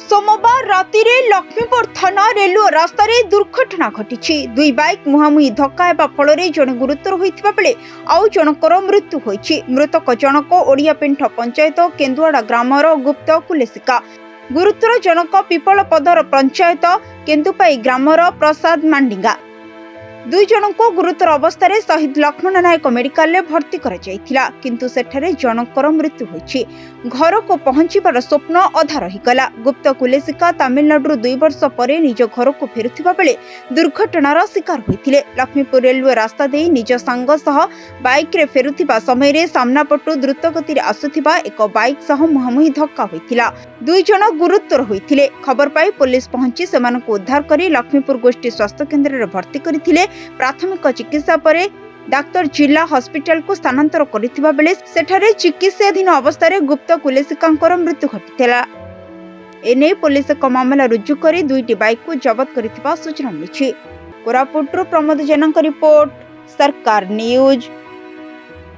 सोमवार राति लक्ष्मीपुर थाना रेलवे रास्तार दुर्घटना घटी। दुई बाइक मुहांमुही धक्का हेबा फल जड़े गुरुतर होता बेले आउ जनकर मृत्यु होईछि। मृतक जनक ओडियापिंठ पंचायत केन्दुआड़ा ग्रामर गुप्त कुलेसिका। गुरुतर जनक पिपलपदर पंचायत केन्दुपाई ग्रामर प्रसाद मांडिंगा। दुई जन को गुरुतर अवस्था शहीद लक्ष्मण नायक मेडिकल में भर्ती करा किंतु सेठारे जनकर मृत्यु होईछि। घर को पहुंचीबार स्वप्न अधा रहीगला। गुप्त कुलेसिका तमिलनाडु 2 वर्ष पर निज घर को फेरुथिबा बेले दुर्घटनार शिकार होइथिले। लक्ष्मीपुर रेलवे रास्ता दे निज सांग सह बाइक रे फेरुथिबा समय रे सामना पटु द्रुत गति रे आसुथिबा एक बाइक सह मुहांमुही धक्का होइथिला। दुई जन गुरुतर होइथिले। खबर पाई पुलिस पहुंची सेमानकु उद्धार करी लक्ष्मीपुर गोष्ठी स्वास्थ्य केन्द्र रे भर्ती करथिले। प्राथमिक चिकित्सा पर डाक्टर जिला हॉस्पिटल को स्थानांतर करथिबा बेले सेठारे चिकित्साधीन अवस्था रे गुप्त कुलेसिकांकर मृत्यु घटिथिला। एने पुलिस एक मामला रुजु करी दुईटी बाइक को जब्त करथिबा सूचना मिलिछि। कोरापुटरू प्रमोद जेनांक रिपोर्ट, सरकार न्यूज।